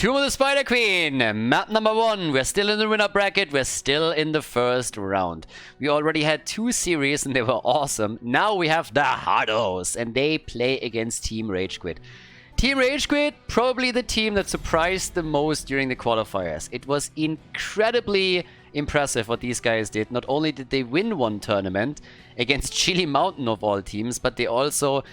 Tomb of the Spider Queen, map number 1. We're still in the winner bracket. We're still in the first round. We already had 2 series and they were awesome. Now we have the Hardos and they play against Team RageQuit. Team RageQuit, probably the team that surprised the most during the qualifiers. It was incredibly impressive what these guys did. Not only did they win one tournament against Chili Mountain of all teams, but they also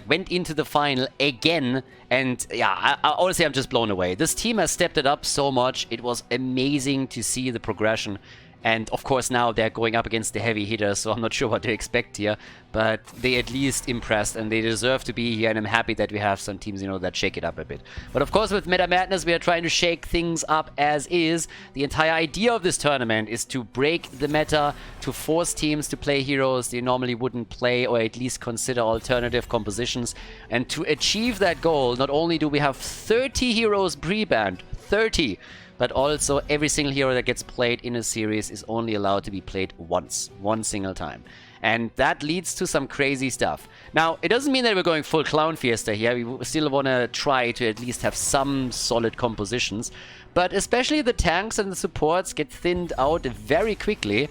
went into the final again, and yeah, honestly, I'm just blown away. This team has stepped it up so much. It was amazing to see the progression. And of course now they're going up against the heavy hitters, so I'm not sure what to expect here. But they at least impressed and they deserve to be here, and I'm happy that we have some teams, that shake it up a bit. But of course with Meta Madness we are trying to shake things up as is. The entire idea of this tournament is to break the meta, to force teams to play heroes they normally wouldn't play, or at least consider alternative compositions. And to achieve that goal, not only do we have 30 heroes pre-banned, 30, but also every single hero that gets played in a series is only allowed to be played once, one single time. And that leads to some crazy stuff. Now, it doesn't mean that we're going full Clown Fiesta here. We still want to try to at least have some solid compositions. But especially the tanks and the supports get thinned out very quickly.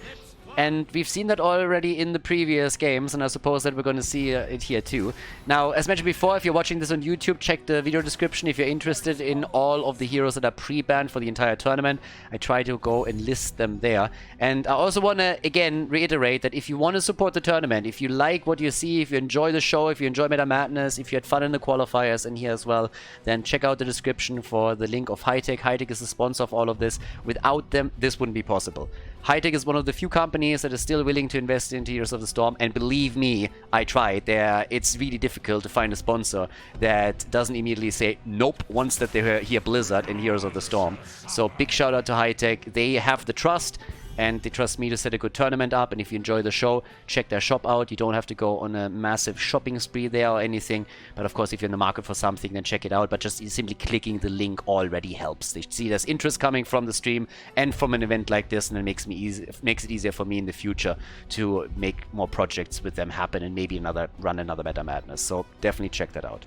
And we've seen that already in the previous games, and I suppose that we're going to see it here too. Now, as mentioned before, if you're watching this on YouTube, check the video description if you're interested in all of the heroes that are pre-banned for the entire tournament. I try to go and list them there. And I also want to, again, reiterate that if you want to support the tournament, if you like what you see, if you enjoy the show, if you enjoy Meta Madness, if you had fun in the qualifiers and here as well, then check out the description for the link of Hightech. Hightech is the sponsor of all of this. Without them, this wouldn't be possible. Hightech is one of the few companies that is still willing to invest into Heroes of the Storm, and believe me, I tried. It's really difficult to find a sponsor that doesn't immediately say nope once that they hear Blizzard and Heroes of the Storm. So big shout out to Hightech. They have the trust, and they trust me to set a good tournament up. And if you enjoy the show, check their shop out. You don't have to go on a massive shopping spree there or anything. But of course, if you're in the market for something, then check it out. But just simply clicking the link already helps. They see there's interest coming from the stream and from an event like this, and it makes it easier for me in the future to make more projects with them happen and maybe run another Meta Madness. So definitely check that out.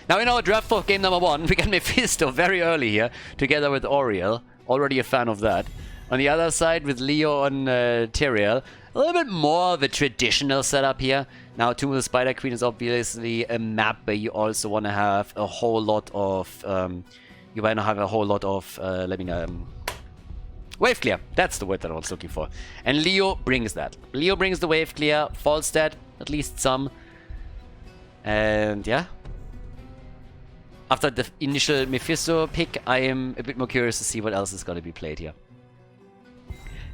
Now in our draft for game number 1, we got Mephisto very early here, together with Yrel. Already a fan of that. On the other side, with Leo on Tyrael, a little bit more of a traditional setup here. Now, Tomb of the Spider Queen is obviously a map where you also want to have a whole lot of... wave clear. That's the word that I was looking for. And Leo brings that. Leo brings the wave clear, false stat, at least some. And yeah. After the initial Mephisto pick, I am a bit more curious to see what else is going to be played here.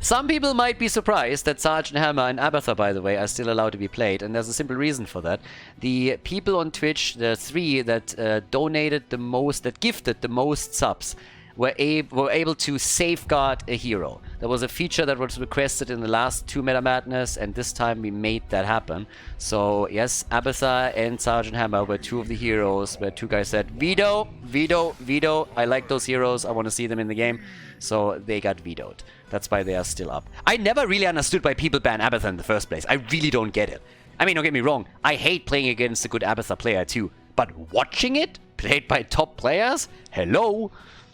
Some people might be surprised that Sergeant Hammer and Abathar, by the way, are still allowed to be played, and there's a simple reason for that. The people on Twitch, the 3 that donated the most, that gifted the most subs, were able to safeguard a hero. There was a feature that was requested in the last 2 Meta Madness, and this time we made that happen. So yes, Abathar and Sergeant Hammer were 2 of the heroes where 2 guys said, veto, veto, veto, I like those heroes, I want to see them in the game. So they got vetoed. That's why they are still up. I never really understood why people ban Abathar in the first place. I really don't get it. I mean, don't get me wrong, I hate playing against a good Abathar player too. But watching it, played by top players? Hello?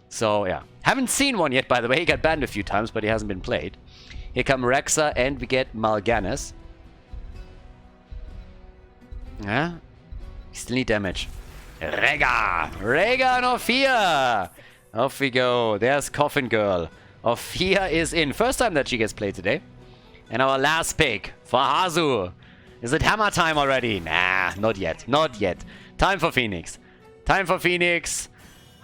So, yeah. Haven't seen one yet, by the way. He got banned a few times, but he hasn't been played. Here come Rexa, and we get Mal'Ganis. Yeah? We still need damage. Rega! Rega no fear! Off we go. There's Coffin Girl. Ophia is in. First time that she gets played today. And our last pick for Hazu. Is it hammer time already? Nah, not yet. Not yet. Time for Phoenix. Time for Phoenix.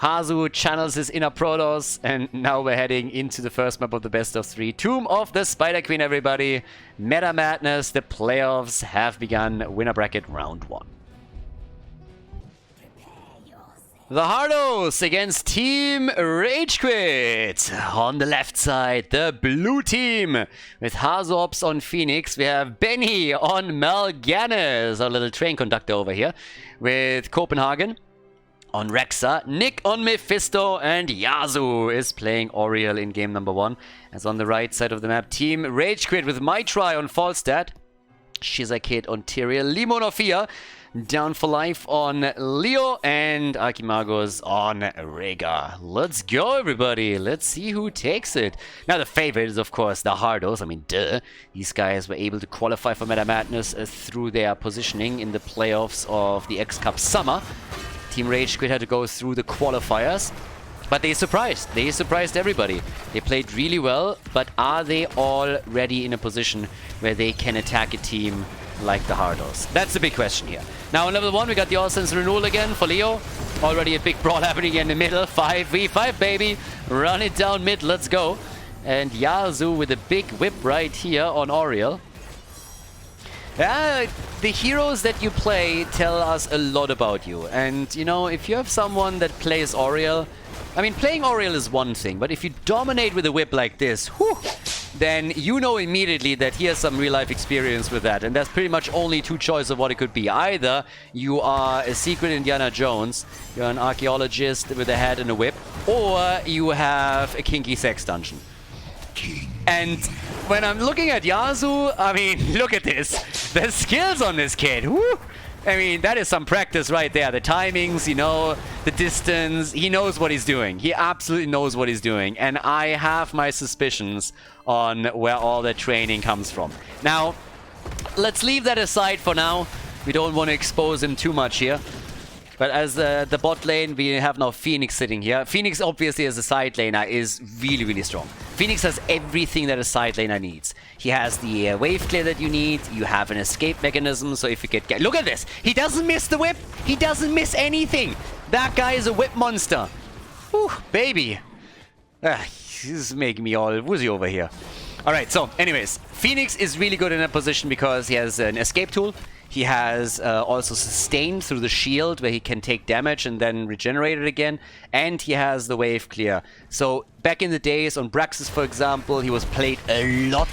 Hazu channels his inner Protoss, and now we're heading into the first map of the best of 3. Tomb of the Spider Queen, everybody. Meta Madness, the playoffs have begun. Winner bracket round 1. The Hardos against Team RageQuit. On the left side, the blue team with Hazops on Phoenix. We have Benny on Mal'Ganis, our little train conductor over here, with Copenhagen on Rexa, Nick on Mephisto, and Yazu is playing Yrel in game number 1. As on the right side of the map, Team RageQuit with Maitri on Falstad. Shizakid on Tyrael. Limonofia down for life on Leo. And Archimagos on Rhaegar. Let's go, everybody. Let's see who takes it. Now, the favorite is, of course, the Hardos. I mean, duh. These guys were able to qualify for Meta Madness through their positioning in the playoffs of the X-Cup Summer. Team RageQuit had to go through the qualifiers. But they surprised. They surprised everybody. They played really well, but are they already in a position where they can attack a team like the Hardos? That's the big question here. Now, on level 1, we got the All-Sense Renewal again for Leo. Already a big brawl happening in the middle. 5v5, baby. Run it down mid. Let's go. And Yazu with a big whip right here on Yrel. The heroes that you play tell us a lot about you. And, you know, if you have someone that plays Yrel, I mean, playing Yrel is one thing, but if you dominate with a whip like this, whew, then you know immediately that he has some real-life experience with that. And there's pretty much only two choices of what it could be. Either you are a secret Indiana Jones, you're an archaeologist with a hat and a whip, or you have a kinky sex dungeon. And when I'm looking at Yazu, I mean, look at this. The skills on this kid, whew. I mean, that is some practice right there. The timings, you know, the distance. He knows what he's doing. He absolutely knows what he's doing. And I have my suspicions on where all that training comes from. Now, let's leave that aside for now. We don't want to expose him too much here. But as the bot lane, we have now Phoenix sitting here. Phoenix, obviously, as a side laner, is really, really strong. Phoenix has everything that a side laner needs. He has the wave clear that you need. You have an escape mechanism, so if you get... Look at this! He doesn't miss the whip! He doesn't miss anything! That guy is a whip monster! Whew, baby! This is making me all woozy over here. Alright, so, anyways. Phoenix is really good in that position because he has an escape tool. He has also sustain through the shield where he can take damage and then regenerate it again. And he has the wave clear. So back in the days on Braxis, for example, he was played a lot.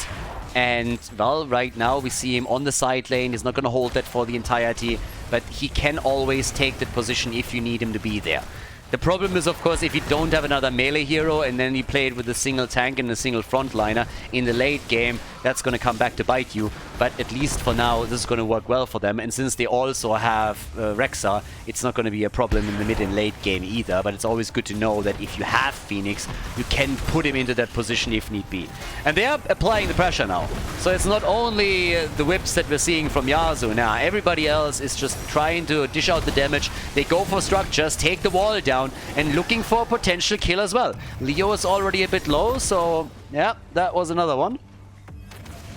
And, well, right now we see him on the side lane. He's not going to hold that for the entirety. But he can always take that position if you need him to be there. The problem is, of course, if you don't have another melee hero and then you play it with a single tank and a single frontliner in the late game, that's going to come back to bite you. But at least for now, this is going to work well for them. And since they also have Rexxar, it's not going to be a problem in the mid and late game either. But it's always good to know that if you have Phoenix, you can put him into that position if need be. And they are applying the pressure now. So it's not only the whips that we're seeing from Yazu. Now, everybody else is just trying to dish out the damage. They go for structures, take the wall down, and looking for a potential kill as well. Leo is already a bit low, so yeah, that was another one.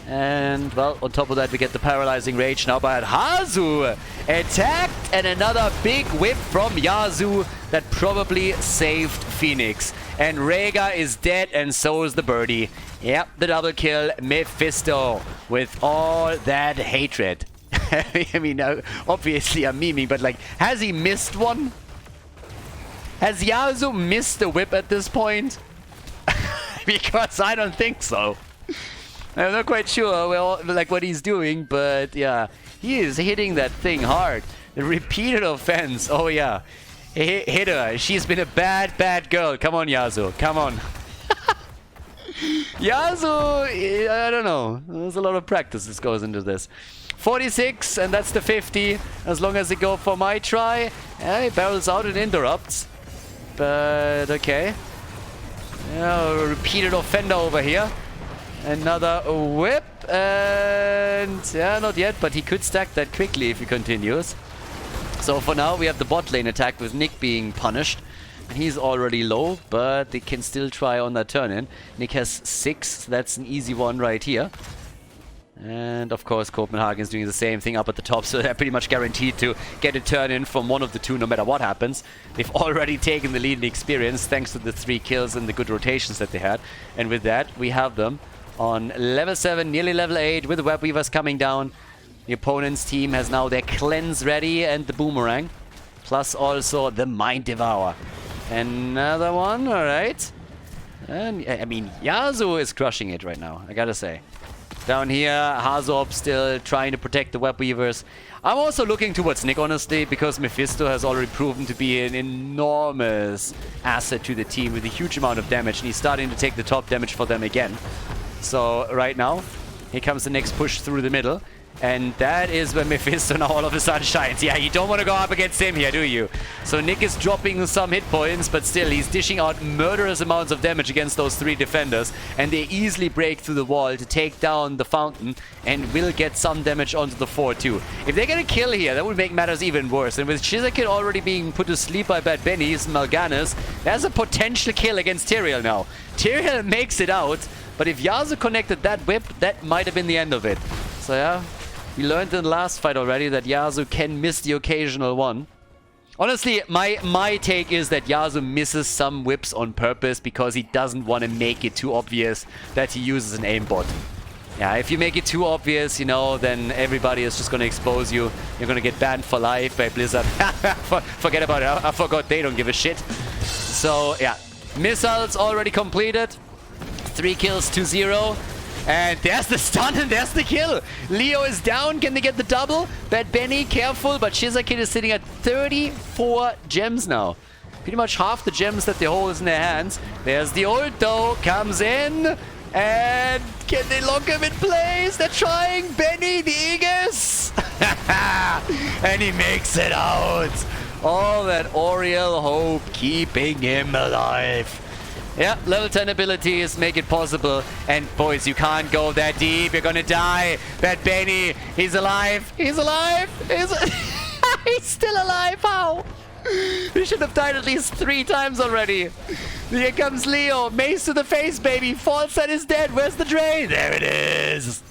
And, well, on top of that, we get the paralyzing rage now by Hanzo. Attacked, and another big whip from Yazu that probably saved Phoenix. And Rhaegar is dead, and so is the birdie. Yep, the double kill, Mephisto, with all that hatred. I mean, obviously I'm memeing, but like, has he missed one? Has Yazu missed the whip at this point? Because I don't think so. I'm not quite sure like what he's doing, but yeah, he is hitting that thing hard. The repeated offense. Oh yeah, hit her. She's been a bad, bad girl. Come on, Yazu. Come on. Yazu, I don't know. There's a lot of practice that goes into this. 46, and that's the 50. As long as they go for my try, he barrels out and interrupts. But okay. Yeah, repeated offender over here. Another whip, and yeah, not yet, but he could stack that quickly if he continues. So for now, we have the bot lane attack with Nick being punished. He's already low, but they can still try on that turn-in. Nick has 6, that's an easy one right here. And of course, Copenhagen's doing the same thing up at the top, so they're pretty much guaranteed to get a turn-in from one of the two no matter what happens. They've already taken the lead in experience thanks to the 3 kills and the good rotations that they had. And with that, we have them on level 7, nearly level 8, with the Web Weavers coming down. The opponent's team has now their Cleanse ready and the Boomerang. Plus also the Mind Devour. Another one, alright. And, I mean, Yazu is crushing it right now, I gotta say. Down here, Hazop still trying to protect the Web Weavers. I'm also looking towards Nick, honestly, because Mephisto has already proven to be an enormous asset to the team with a huge amount of damage, and he's starting to take the top damage for them again. So right now, here comes the next push through the middle. And that is when Mephisto now all of a sudden shines. Yeah, you don't want to go up against him here, do you? So Nick is dropping some hit points, but still, he's dishing out murderous amounts of damage against those 3 defenders. And they easily break through the wall to take down the fountain and will get some damage onto the 4 too. If they get a kill here, that would make matters even worse. And with Shizakid already being put to sleep by Bad Benny's Mal'Ganis, there's a potential kill against Tyrael now. Tyrael makes it out, but if Yasuo connected that whip, that might have been the end of it. So yeah. We learned in the last fight already that Yasuo can miss the occasional one. Honestly, my take is that Yasuo misses some whips on purpose because he doesn't want to make it too obvious that he uses an aimbot. Yeah, if you make it too obvious, you know, then everybody is just going to expose you. You're going to get banned for life by Blizzard. Forget about it. I forgot they don't give a shit. So, yeah. Missiles already completed. 3 kills to 0. And there's the stun and there's the kill. Leo is down. Can they get the double? Bad Benny, careful. But Shizakid is sitting at 34 gems now. Pretty much half the gems that they hold in their hands. There's the ult though. Comes in. And can they lock him in place? They're trying. Benny, the Aegis. And he makes it out. All that Yrel hope keeping him alive. Yeah, level 10 abilities make it possible. And boys, you can't go that deep. You're gonna die. Bad Benny, he's alive. He's alive. He's still alive. How? He should have died at least 3 times already. Here comes Leo. Mace to the face, baby. False set is dead. Where's the drain? There it is.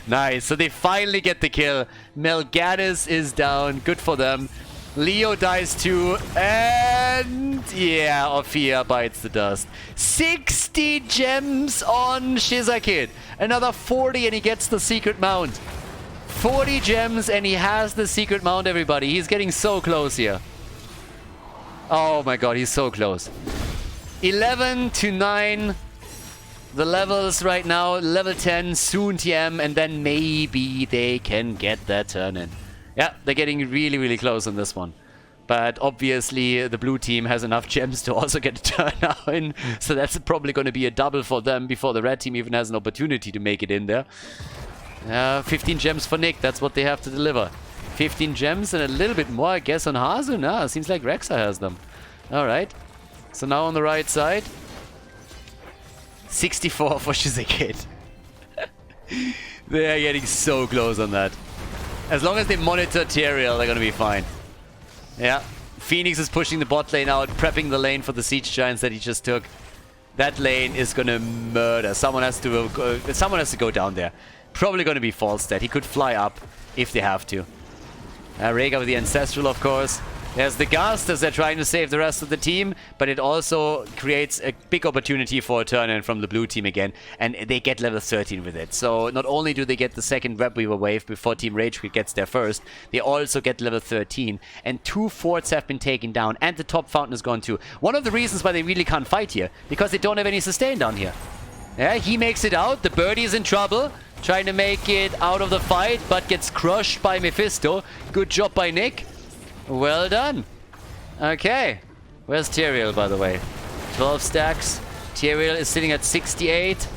Nice. So they finally get the kill. Mal'Ganis is down. Good for them. Leo dies too, and yeah, Ophia bites the dust. 60 gems on Shizakid. Another 40 and he gets the secret mount. 40 gems and he has the secret mount, everybody. He's getting so close here. Oh my god, he's so close. 11 to 9. The levels right now, level 10, soon TM, and then maybe they can get that turn in. Yeah, they're getting really, really close on this one. But obviously, the blue team has enough gems to also get a turn now in. So that's probably going to be a double for them before the red team even has an opportunity to make it in there. 15 gems for Nick. That's what they have to deliver. 15 gems and a little bit more, I guess, on Hazu. Nah, seems like Rexa has them. Alright. So now on the right side. 64 for Shizakid. They are getting so close on that. As long as they monitor Tyrael, they're going to be fine. Yeah. Phoenix is pushing the bot lane out, prepping the lane for the siege giants that he just took. That lane is going to murder. Someone has to go down there. Probably going to be Falstad. He could fly up if they have to. Rhaegar with the Ancestral, of course. There's the Gust as they're trying to save the rest of the team, but it also creates a big opportunity for a turn-in from the blue team again, and they get level 13 with it. So not only do they get the second Webweaver wave before Team RageQuit gets there first, they also get level 13, and 2 forts have been taken down, and the top fountain is gone too. One of the reasons why they really can't fight here, because they don't have any sustain down here. Yeah, he makes it out, the birdie is in trouble, trying to make it out of the fight, but gets crushed by Mephisto. Good job by Nick. Well done. Okay. Where's Tyrael, by the way? 12 stacks. Tyrael is sitting at 68.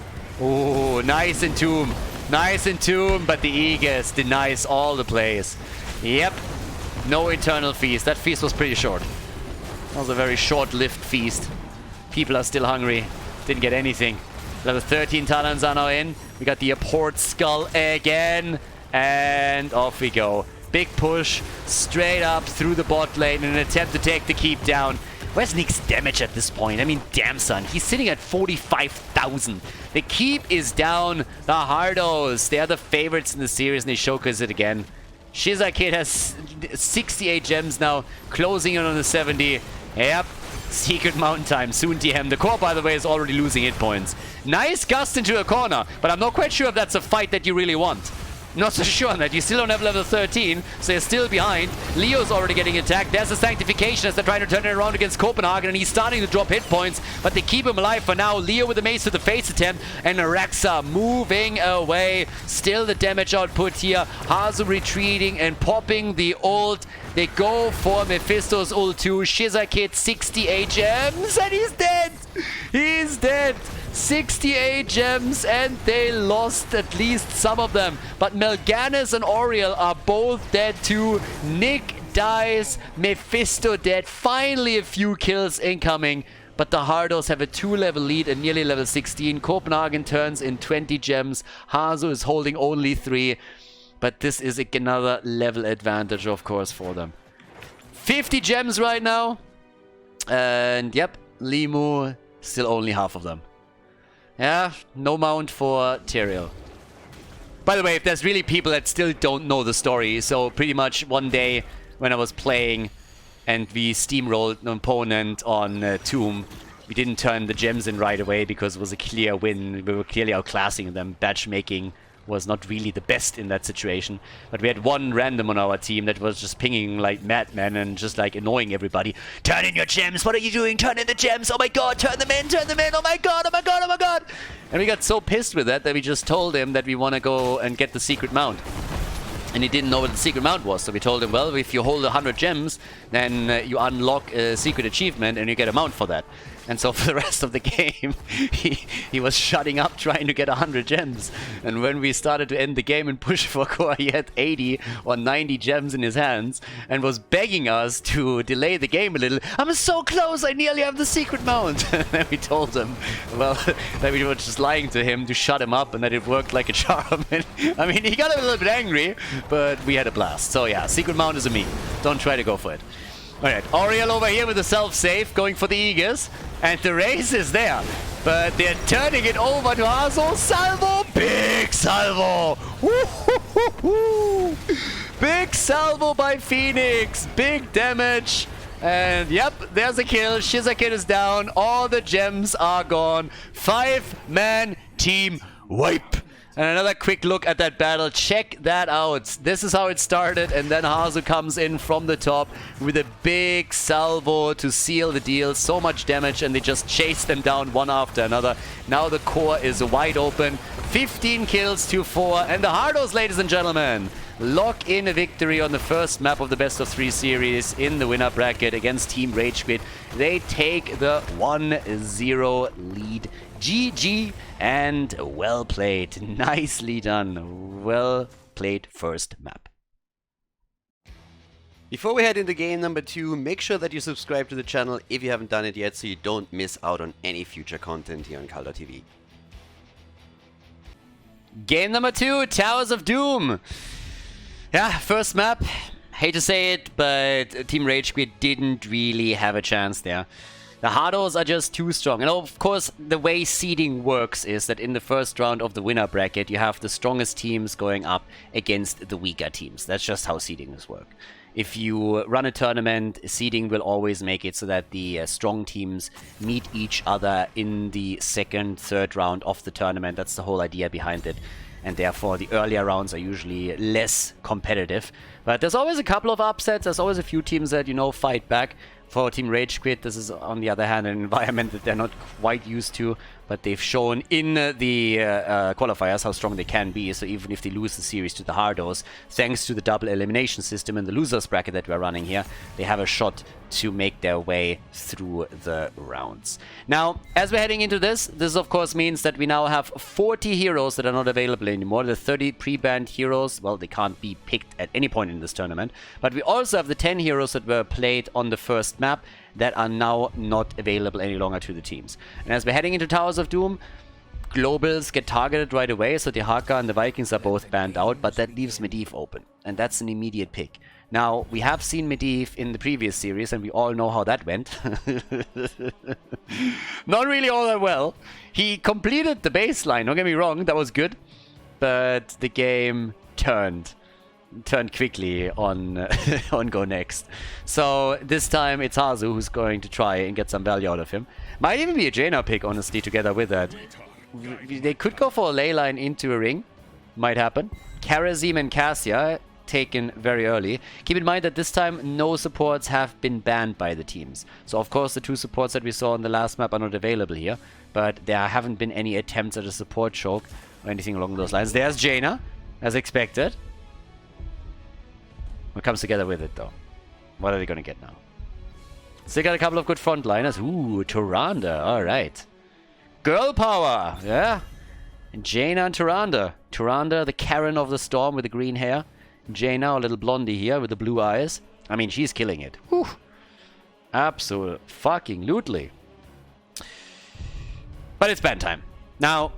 Oh, nice Entomb. Nice Entomb, but the Aegis denies all the plays. Yep. No Eternal Feast. That feast was pretty short. That was a very short-lived feast. People are still hungry. Didn't get anything. Level 13 Talons are now in. We got the Abhorred Skull again. And off we go. Big push, straight up through the bot lane in an attempt to take the keep down. Where's Nick's damage at this point? I mean, damn son, he's sitting at 45,000. The keep is down. The Hardos, they are the favorites in the series and they showcase it again. Shizakid has 68 gems now, closing in on the 70. Yep, secret mountain time, soon TM. The core, by the way, is already losing hit points. Nice gust into a corner, but I'm not quite sure if that's a fight that you really want. Not so sure on that. You still don't have level 13, so you're still behind. Leo's already getting attacked. There's the Sanctification as they're trying to turn it around against Copenhagen, and he's starting to drop hit points, but they keep him alive for now. Leo with the mace to the face attempt, and Rexa moving away. Still the damage output here. Hazu retreating and popping the ult. They go for Mephisto's ult too. Shizakid, 68 gems, and he's dead. He's dead. 68 gems, and they lost at least some of them. But Melganis and Yrel are both dead too. Nick dies, Mephisto dead. Finally a few kills incoming. But the Hardos have a 2-level lead and nearly level 16. Copenhagen turns in 20 gems. Hanzo is holding only 3. But this is another level advantage, of course, for them. 50 gems right now. And yep, Limu, still only half of them. Yeah, no mount for Tyrael. By the way, if there's really people that still don't know the story, so pretty much one day when I was playing and we steamrolled an opponent on Tomb, we didn't turn the gems in right away because it was a clear win. We were clearly outclassing them. Matchmaking was not really the best in that situation. But we had one random on our team that was just pinging like madman and just like annoying everybody. Turn in your gems! What are you doing? Turn in the gems! Oh my god! Turn them in! Turn them in! Oh my god! Oh my god! Oh my god! And we got so pissed with that we just told him that we want to go and get the secret mount. And he didn't know what the secret mount was, so we told him, well, if you hold 100 gems, then you unlock a secret achievement and you get a mount for that. And so for the rest of the game, he was shutting up trying to get 100 gems. And when we started to end the game and push for core, he had 80 or 90 gems in his hands and was begging us to delay the game a little. I'm so close, I nearly have the secret mount. And then we told him, well, that we were just lying to him to shut him up and that it worked like a charm. And, I mean, he got a little bit angry, but we had a blast. So yeah, secret mount is a me. Don't try to go for it. Alright, Yrel over here with the self-save, going for the Aegis. And the race is there. But they're turning it over to Hanzo. Salvo! Big salvo! Woo-hoo-hoo-hoo! Big salvo by Phoenix. Big damage. And yep, there's a kill. Shizakid is down. All the gems are gone. 5-man team wipe. And another quick look at that battle. Check that out. This is how it started. And then Hanzo comes in from the top with a big salvo to seal the deal. So much damage, and they just chase them down one after another. Now the core is wide open. 15 kills to 4. And the Hardos, ladies and gentlemen, lock in a victory on the first map of the best of 3 series in the winner bracket against Team RageQuit. They take the 1-0 lead. GG and well played. Nicely done. Well played first map. Before we head into game number 2, make sure that you subscribe to the channel if you haven't done it yet so you don't miss out on any future content here on Khaldor TV. Game number 2, Towers of Doom. Yeah, first map. Hate to say it, but Team RageQuit didn't really have a chance there. The Hardos are just too strong. And of course, the way seeding works is that in the first round of the winner bracket, you have the strongest teams going up against the weaker teams. That's just how seedings work. If you run a tournament, seeding will always make it so that the strong teams meet each other in the second, third round of the tournament. That's the whole idea behind it. And therefore, the earlier rounds are usually less competitive. But there's always a couple of upsets. There's always a few teams that, you know, fight back. For Team RageQuit, this is, on the other hand, an environment that they're not quite used to, but they've shown in the qualifiers how strong they can be. So even if they lose the series to the Hardos, thanks to the double elimination system in the losers bracket that we're running here, they have a shot to make their way through the rounds. Now, as we're heading into this of course means that we now have 40 heroes that are not available anymore. The 30 pre-banned heroes, well, they can't be picked at any point in this tournament. But we also have the 10 heroes that were played on the first map that are now not available any longer to the teams. And as we're heading into Towers of Doom, globals get targeted right away, so the Hogger and the Vikings are both banned out, but that leaves Medivh open, and that's an immediate pick. Now, we have seen Medivh in the previous series, and we all know how that went. Not really all that well. He completed the baseline, don't get me wrong, that was good, but the game turned quickly on on Go Next. So this time it's Hanzo who's going to try and get some value out of him. Might even be a Jaina pick, honestly, together with that. They could go for a ley line into a ring. Might happen. Karazim and Cassia taken very early. Keep in mind that this time no supports have been banned by the teams. So of course the 2 supports that we saw on the last map are not available here, but there haven't been any attempts at a support choke or anything along those lines. There's Jaina, as expected. What comes together with it, though? What are they going to get now? Still got a couple of good frontliners. Ooh, Tyrande. All right. Girl power. Yeah. And Jaina and Tyrande. Tyrande, the Karen of the storm with the green hair. Jaina, a little blondie here with the blue eyes. I mean, she's killing it. Whew. Absolutely fucking lootly. But it's ban time. Now,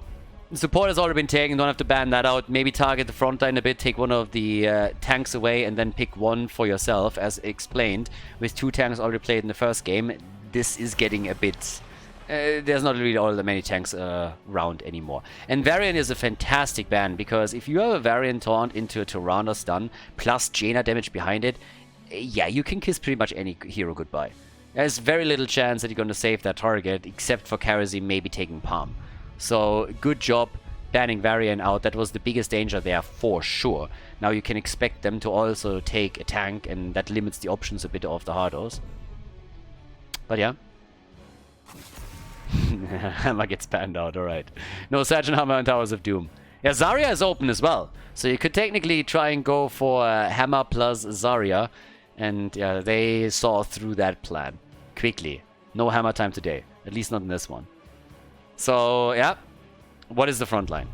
support has already been taken. Don't have to ban that out. Maybe target the front line a bit. Take one of the tanks away and then pick one for yourself. As explained, with 2 tanks already played in the first game, this is getting a bit... there's not really all that many tanks around anymore. And Varian is a fantastic ban, because if you have a Varian taunt into a Tyrande stun, plus Jaina damage behind it, yeah, you can kiss pretty much any hero goodbye. There's very little chance that you're going to save that target, except for Karazi maybe taking Palm. So, good job banning Varian out. That was the biggest danger there for sure. Now you can expect them to also take a tank, and that limits the options a bit of the Hardos. But yeah. Hammer gets banned out, alright. No Sergeant Hammer and Towers of Doom. Yeah, Zarya is open as well. So you could technically try and go for Hammer plus Zarya. And yeah, they saw through that plan quickly. No Hammer time today. At least not in this one. So, yeah. What is the front line?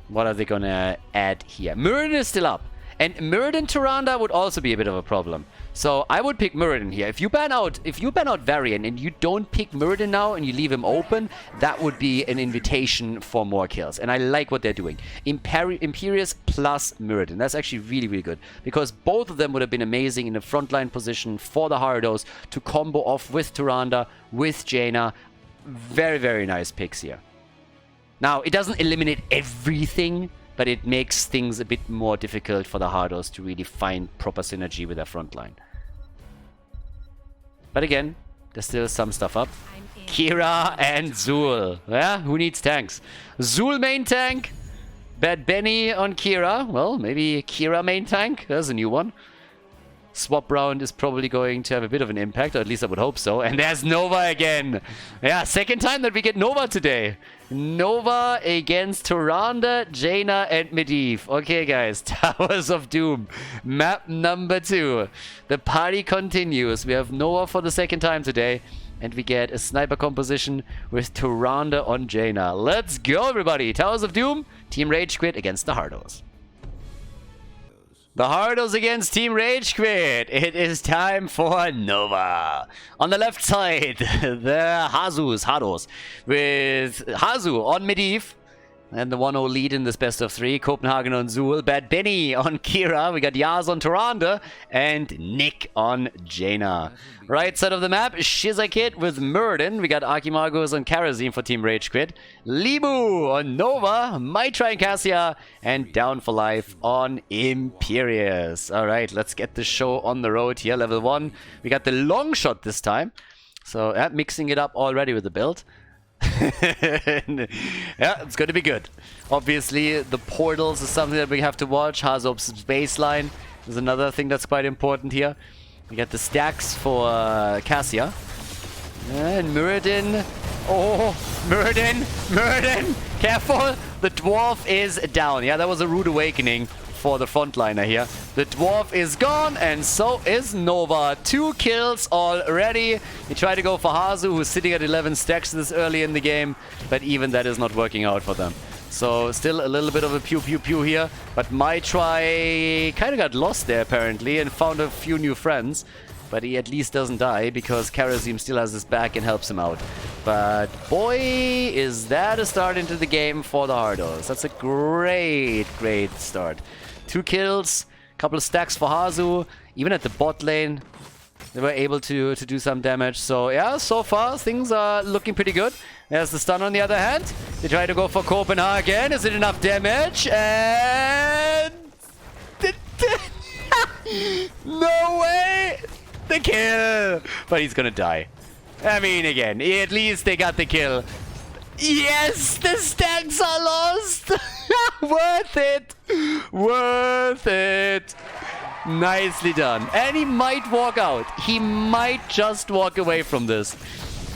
What are they gonna add here? Muradin is still up. And Muradin Tyrande would also be a bit of a problem. So I would pick Muradin here. If you ban out Varian and you don't pick Muradin now and you leave him open, that would be an invitation for more kills. And I like what they're doing. Imperius plus Muradin. That's actually really, really good. Because both of them would have been amazing in a frontline position for the Hardos to combo off with Tyrande, with Jaina. Very, very nice picks here. Now, it doesn't eliminate everything, but it makes things a bit more difficult for the Hardos to really find proper synergy with their front line. But again, there's still some stuff up. Kira and Zul. Yeah, who needs tanks? Zul main tank. Bad Benny on Kira. Well, maybe Kira main tank. There's a new one. Swap round is probably going to have a bit of an impact, or at least I would hope so. And there's Nova again. Yeah, second time that we get Nova today. Nova against Tyrande, Jaina, and Medivh. Okay, guys. Towers of Doom. Map number 2. The party continues. We have Nova for the second time today. And we get a sniper composition with Tyrande on Jaina. Let's go, everybody. Towers of Doom. Team RageQuit against the Hardos. The Hardos against Team RageQuit. It is time for Nova. On the left side, the Hardos. With Hazu on Medivh. And the 1-0 lead in this best of 3. Copenhagen on Zul. Bad Benny on Kira. We got Yaz on Tyrande. And Nick on Jaina. Right side of the map, Shizakit with Muradin. We got Archimagos on Karazim for Team RageQuit. Libu on Nova. Mitra and Cassia. And Down for Life on Imperius. Alright, let's get the show on the road here. Level 1. We got the long shot this time. So, mixing it up already with the build. Yeah, it's going to be good. Obviously, the portals is something that we have to watch. Hazob's baseline is another thing that's quite important here. We got the stacks for Cassia. And Muradin. Oh, Muradin! Careful! The dwarf is down. Yeah, that was a rude awakening for the frontliner here. The dwarf is gone, and so is Nova. 2 kills already. He tried to go for Hazu, who's sitting at 11 stacks this early in the game, but even that is not working out for them. So still a little bit of a pew pew pew here, but my try kind of got lost there apparently and found a few new friends. But he at least doesn't die because Karazim still has his back and helps him out. But boy, is that a start into the game for the Hardos. That's a great, great start. 2 kills, couple of stacks for Hazu. Even at the bot lane, they were able to do some damage. So yeah, so far things are looking pretty good. There's the stun on the other hand. They try to go for Copenhagen. Is it enough damage? And... no way! The kill! But he's gonna die. I mean, again, at least they got the kill. Yes! The stacks are lost! Worth it! Worth it! Nicely done. And he might walk out. He might just walk away from this.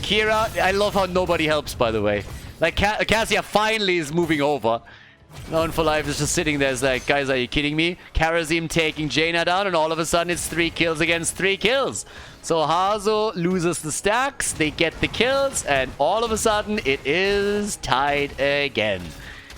Kira, I love how nobody helps, by the way. Like, Cassia finally is moving over. Known for Life is just sitting there. It's like, guys, are you kidding me? Kharazim taking Jaina down, and all of a sudden it's 3 kills against 3 kills. So Hanzo loses the stacks, they get the kills, and all of a sudden it is tied again.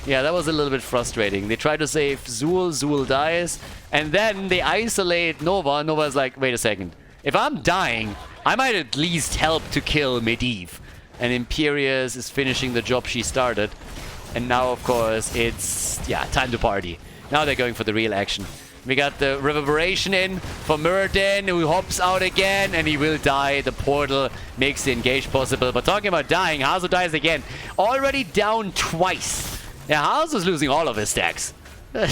Yeah, that was a little bit frustrating. They try to save Zul, Zul dies, and then they isolate Nova. Nova's like, wait a second. If I'm dying, I might at least help to kill Medivh. And Imperius is finishing the job she started. And now, of course, it's, yeah, time to party. Now they're going for the real action. We got the Reverberation in for Muradin, who hops out again, and he will die. The portal makes the engage possible. But talking about dying, Hanzo dies again. Already down twice. Yeah, Hanzo's losing all of his stacks. They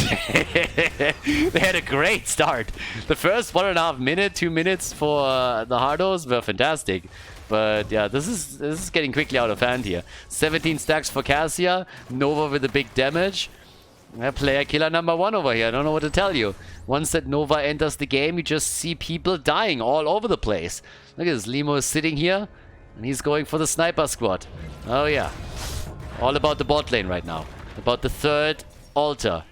had a great start. The first 1.5 minutes, 2 minutes for the Hardos were fantastic. But yeah, this is getting quickly out of hand here. 17 stacks for Cassia. Nova with the big damage. Player killer number 1 over here. I don't know what to tell you. Once that Nova enters the game, you just see people dying all over the place. Look at this. Limo is sitting here, and he's going for the sniper squad. Oh yeah. All about the bot lane right now. About the 3rd altar.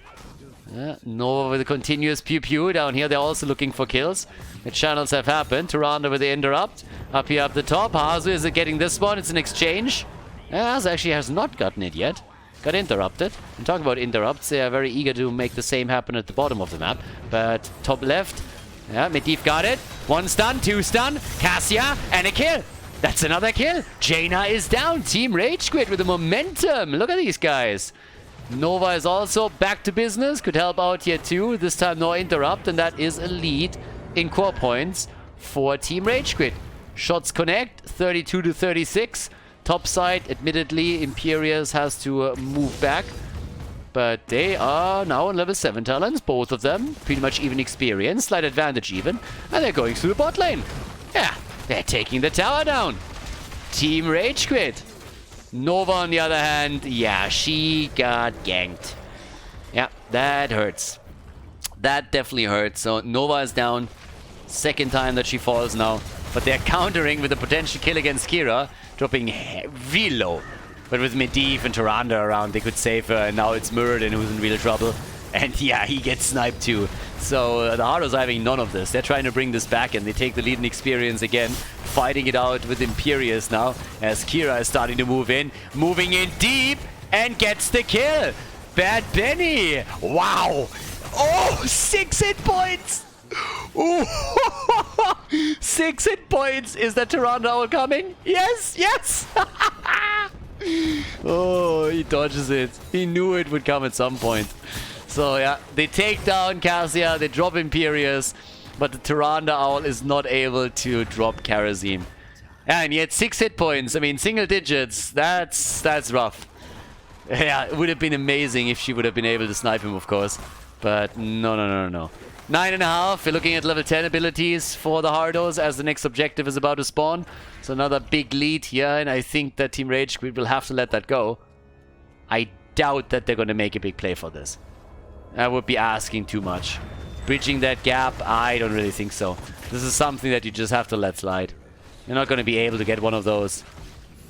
Nova with a continuous pew-pew. Down here, they're also looking for kills. The channels have happened. Tyrande with the interrupt. Up here, up the top. Hanzo is getting this one. It's an exchange. Hanzo actually has not gotten it yet. Got interrupted. And talking about interrupts, they are very eager to make the same happen at the bottom of the map. But top left. Yeah, Medivh got it. 1 stun, 2 stun. Cassia, and a kill. That's another kill. Jaina is down. Team RageQuit with the momentum. Look at these guys. Nova is also back to business. Could help out here too. This time no interrupt. And that is a lead in core points for Team RageQuit. Shots connect. 32 to 36. Top side, admittedly, Imperius has to move back. But they are now on level 7 talents. Both of them. Pretty much even experience. Slight advantage even. And they're going through the bot lane. Yeah. They're taking the tower down. Team RageQuit. Nova, on the other hand, yeah, she got ganked. Yeah, that hurts. That definitely hurts. So Nova is down. 2nd time that she falls now. But they're countering with a potential kill against Kira, dropping real low. But with Medivh and Tyrande around, they could save her. And now it's Muradin who's in real trouble. And yeah, he gets sniped too. So the Hardos are having none of this. They're trying to bring this back, and they take the lead in experience again. Fighting it out with Imperius now, as Kira is starting to move in. Moving in deep, and gets the kill. Bad Benny. Wow. Oh, 6 hit points. Ooh. 6 hit points. Is that Tyrande coming? Yes, yes. Oh, he dodges it. He knew it would come at some point. So yeah, they take down Cassia, they drop Imperius, but the Tyrande Owl is not able to drop Kharazim. And yet 6 hit points, I mean single digits, that's rough. Yeah, it would have been amazing if she would have been able to snipe him, of course. But no. 9.5, we're looking at level 10 abilities for the Hardos as the next objective is about to spawn. So another big lead here, and I think that Team RageQuit will have to let that go. I doubt that they're going to make a big play for this. I would be asking too much. Bridging that gap, I don't really think so. This is something that you just have to let slide. You're not going to be able to get one of those.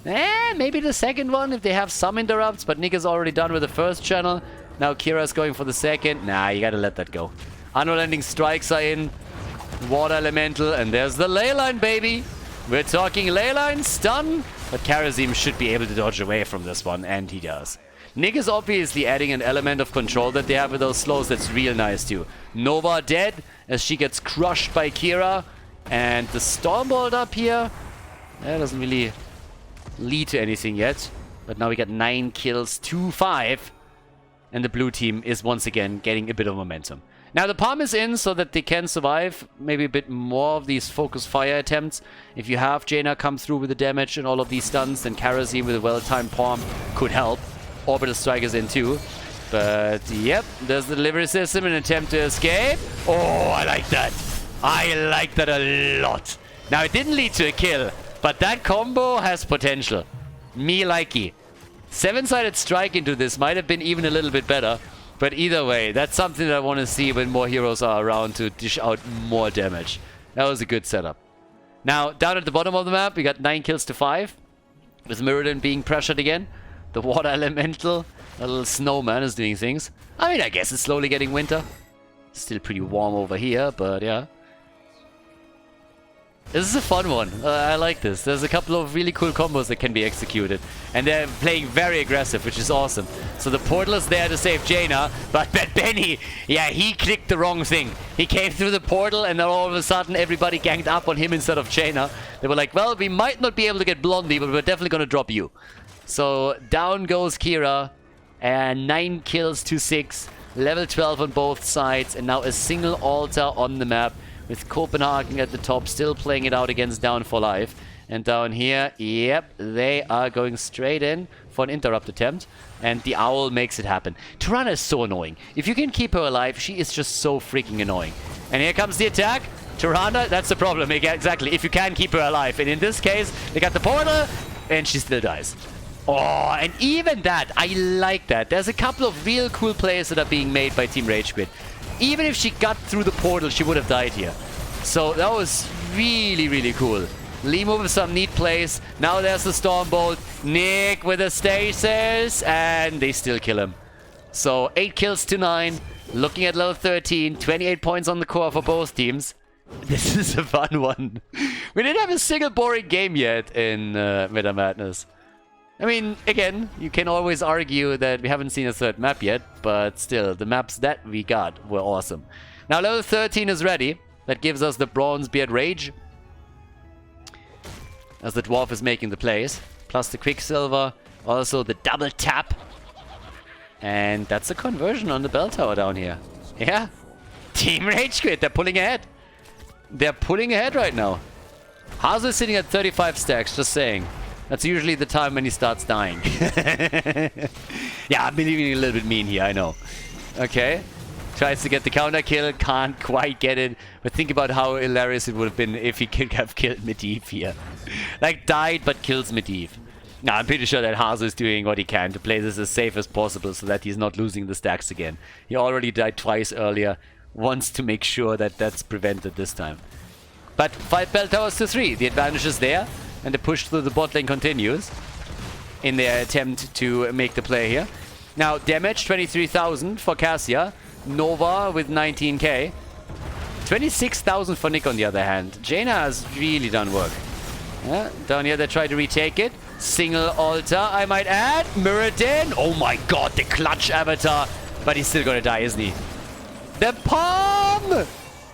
Maybe the second one if they have some interrupts, but Nick is already done with the first channel. Now Kira's going for the second. Nah, you gotta let that go. Unrelenting strikes are in. Water elemental, and there's the ley line, baby. We're talking ley line, stun, but Kharazim should be able to dodge away from this one, and he does. Nick is obviously adding an element of control that they have with those slows that's real nice too. Nova dead as she gets crushed by Kira. And the Stormbolt up here, that doesn't really lead to anything yet. But now we got 9 kills, 2-5. And the blue team is once again getting a bit of momentum. Now the palm is in so that they can survive maybe a bit more of these focus fire attempts. If you have Jaina come through with the damage and all of these stuns, then Kharazim with a well-timed palm could help. Orbital Strike is in too. But yep, there's the delivery system, an attempt to escape. Oh, I like that. I like that a lot. Now it didn't lead to a kill, but that combo has potential. Me likey. 7-sided strike into this might have been even a little bit better. But either way, that's something that I want to see when more heroes are around to dish out more damage. That was a good setup. Now, down at the bottom of the map, we got 9 kills to 5. With Muradin being pressured again. The water elemental, a little snowman, is doing things. I mean, I guess it's slowly getting winter. Still pretty warm over here, but yeah. This is a fun one. I like this. There's a couple of really cool combos that can be executed. And they're playing very aggressive, which is awesome. So the portal is there to save Jaina, but Benny, yeah, he clicked the wrong thing. He came through the portal and then all of a sudden everybody ganged up on him instead of Jaina. They were like, well, we might not be able to get Blondie, but we're definitely going to drop you. So down goes Kira, and 9 kills to 6. Level 12 on both sides, and now a single altar on the map. With Copenhagen at the top, still playing it out against Down for Life. And down here, yep, they are going straight in for an interrupt attempt. And the Owl makes it happen. Tirana is so annoying. If you can keep her alive, she is just so freaking annoying. And here comes the attack. Tirana, that's the problem. Exactly, if you can keep her alive. And in this case, they got the portal, and she still dies. Oh, and even that, I like that. There's a couple of real cool plays that are being made by Team RageQuit. Even if she got through the portal, she would have died here. So that was really, really cool. Limo with some neat plays. Now there's the Stormbolt. Nick with a stasis. And they still kill him. So 8 kills to 9. Looking at level 13. 28 points on the core for both teams. This is a fun one. We didn't have a single boring game yet in Meta Madness. I mean, again, you can always argue that we haven't seen a third map yet, but still, the maps that we got were awesome. Now, level 13 is ready. That gives us the Bronzebeard Rage, as the Dwarf is making the plays. Plus the Quicksilver, also the double tap. And that's a conversion on the bell tower down here. Yeah, Team RageQuit, they're pulling ahead. They're pulling ahead right now. Hanzo is sitting at 35 stacks, just saying. That's usually the time when he starts dying. Yeah, I'm being a little bit mean here, I know. Okay. Tries to get the counter kill, can't quite get it. But think about how hilarious it would have been if he could have killed Medivh here. Like, died but kills Medivh. Now, I'm pretty sure that Hanzo is doing what he can to play this as safe as possible so that he's not losing the stacks again. He already died twice earlier. Wants to make sure that that's prevented this time. But 5 bell towers to 3. The advantage is there. And the push through the bot lane continues in their attempt to make the play here. Now, damage, 23,000 for Cassia. Nova with 19k. 26,000 for Nick on the other hand. Jaina has really done work. Yeah, down here they try to retake it. Single altar, I might add. Muradin. Oh my god, the clutch avatar. But he's still gonna die, isn't he? The palm!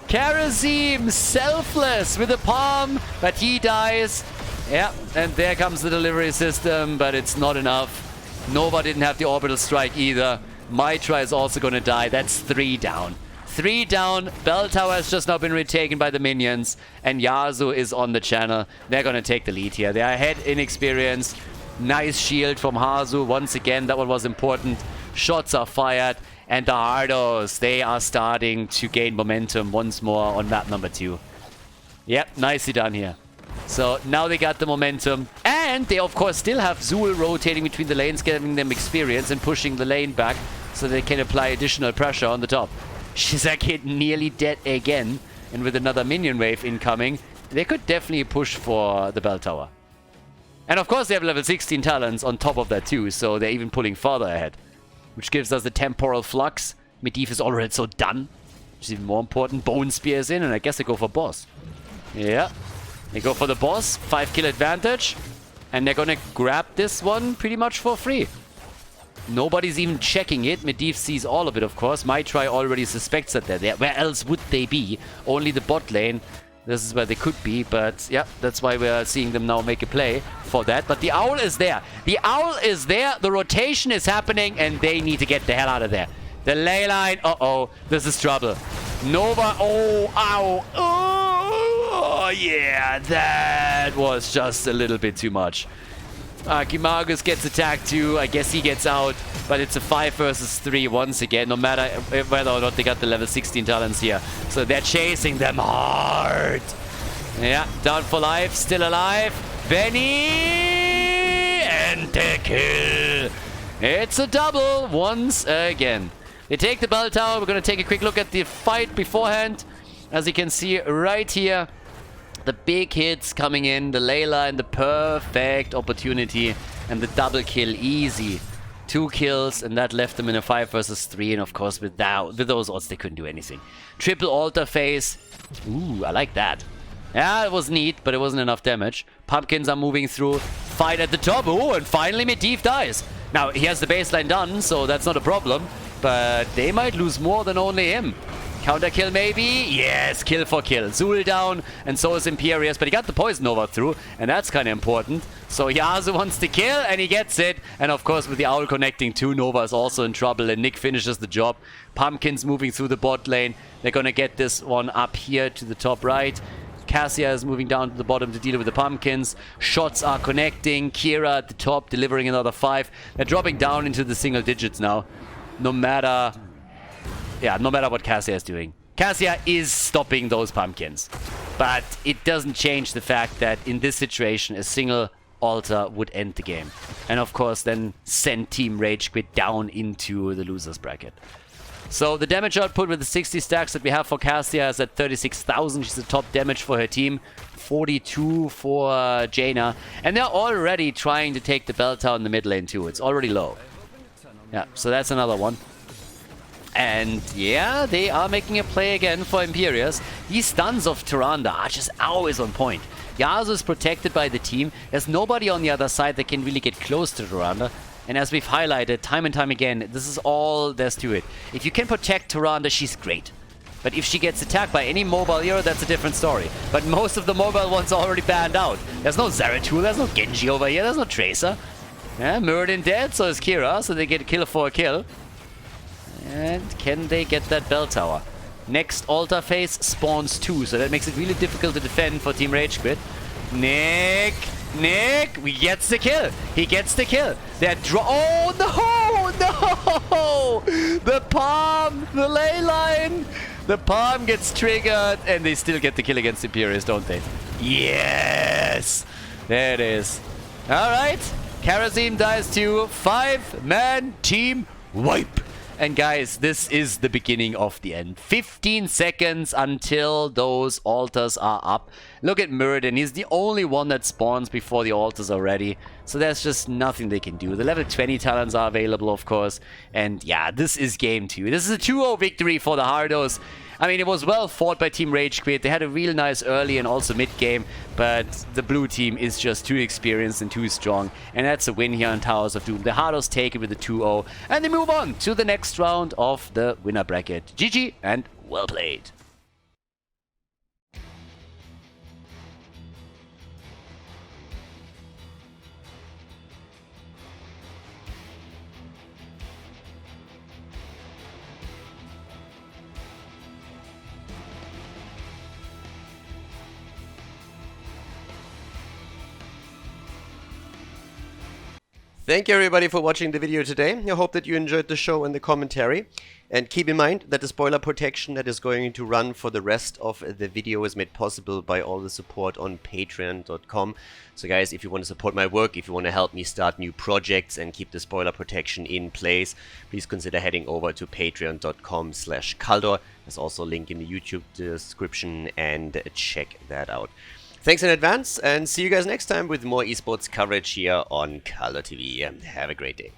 Karazim, selfless with a palm, but he dies. Yeah, and there comes the delivery system, but it's not enough. Nova didn't have the orbital strike either. Mitra is also going to die. That's 3 down. 3 down. Bell tower has just now been retaken by the minions, and Yasuo is on the channel. They're going to take the lead here. They are ahead in experience. Nice shield from Hanzo. Once again, that one was important. Shots are fired, and the Hardos, they are starting to gain momentum once more on map number 2. Yep, nicely done here. So now they got the momentum, and they of course still have Zul rotating between the lanes, giving them experience and pushing the lane back so they can apply additional pressure on the top. Shizakid nearly dead again, and with another minion wave incoming, they could definitely push for the bell tower. And of course they have level 16 talents on top of that too, so they're even pulling further ahead. Which gives us the temporal flux. Medivh is already so done, which is even more important. Bone Spear is in, and I guess they go for boss. Yeah. They go for the boss, 5 kill advantage, and they're gonna grab this one pretty much for free. Nobody's even checking it. Medivh sees all of it, of course. Mitra already suspects that they're there. Where else would they be? Only the bot lane. This is where they could be, but yeah, that's why we're seeing them now make a play for that. But the Owl is there. The Owl is there, the rotation is happening, and they need to get the hell out of there. The ley line, uh-oh, this is trouble. Nova, oh, ow, oh, yeah, that was just a little bit too much. Kimagus gets attacked too, I guess he gets out, but it's a 5 versus 3 once again, no matter whether or not they got the level 16 talents here. So they're chasing them hard. Yeah, down for life, still alive. Benny and the kill. It's a double once again. They take the bell tower. We're going to take a quick look at the fight beforehand. As you can see right here, the big hits coming in, the ley line, the perfect opportunity and the double kill easy. 2 kills, and that left them in a 5 versus 3, and of course with those odds they couldn't do anything. Triple altar phase. Ooh, I like that. Yeah, it was neat, but it wasn't enough damage. Pumpkins are moving through. Fight at the top. Oh, and finally Medivh dies. Now, he has the baseline done, so that's not a problem. But they might lose more than only him. Counter kill maybe? Yes, kill for kill. Zul down, and so is Imperius, but he got the Poison Nova through, and that's kind of important. So Yasuo wants to kill, and he gets it. And of course, with the Owl connecting too, Nova is also in trouble, and Nick finishes the job. Pumpkins moving through the bot lane. They're gonna get this one up here to the top right. Cassia is moving down to the bottom to deal with the Pumpkins. Shots are connecting. Kira at the top, delivering another 5. They're dropping down into the single digits now. No matter what Cassia is doing. Cassia is stopping those Pumpkins. But it doesn't change the fact that in this situation, a single altar would end the game. And of course, then send Team RageQuit down into the losers bracket. So the damage output with the 60 stacks that we have for Cassia is at 36,000. She's the top damage for her team. 42 for Jaina. And they're already trying to take the bell tower in the mid lane too. It's already low. Yeah, so that's another one. And yeah, they are making a play again for Imperius. These stuns of Tyrande are just always on point. Yasuo is protected by the team. There's nobody on the other side that can really get close to Tyrande. And as we've highlighted time and time again, this is all there's to it. If you can protect Tyrande, she's great. But if she gets attacked by any mobile hero, that's a different story. But most of the mobile ones are already banned out. There's no Zeratul, there's no Genji over here, there's no Tracer. Yeah, Muradin dead, so is Kira, so they get a kill for a kill. And can they get that bell tower? Next altar phase spawns 2, so that makes it really difficult to defend for Team RageQuit. Nick, he gets the kill. He gets the kill. They're oh no! The palm, the ley line. The palm gets triggered, and they still get the kill against Imperius, don't they? Yes! There it is. All right. Karazim dies too. 5-man team wipe. And guys, this is the beginning of the end. 15 seconds until those altars are up. Look at Muradin. He's the only one that spawns before the altars are ready. So there's just nothing they can do. The level 20 talents are available, of course. And yeah, this is game 2. This is a 2-0 victory for the Hardos. I mean, it was well fought by Team RageQuit. They had a real nice early and also mid game, but the blue team is just too experienced and too strong. And that's a win here on Towers of Doom. The Hardos take it with a 2-0, and they move on to the next round of the winner bracket. GG and well played. Thank you everybody for watching the video today. I hope that you enjoyed the show and the commentary. And keep in mind that the spoiler protection that is going to run for the rest of the video is made possible by all the support on patreon.com. So guys, if you want to support my work, if you want to help me start new projects and keep the spoiler protection in place, please consider heading over to patreon.com/Khaldor. There's also a link in the YouTube description, and check that out. Thanks in advance, and see you guys next time with more esports coverage here on Khaldor TV. Have a great day.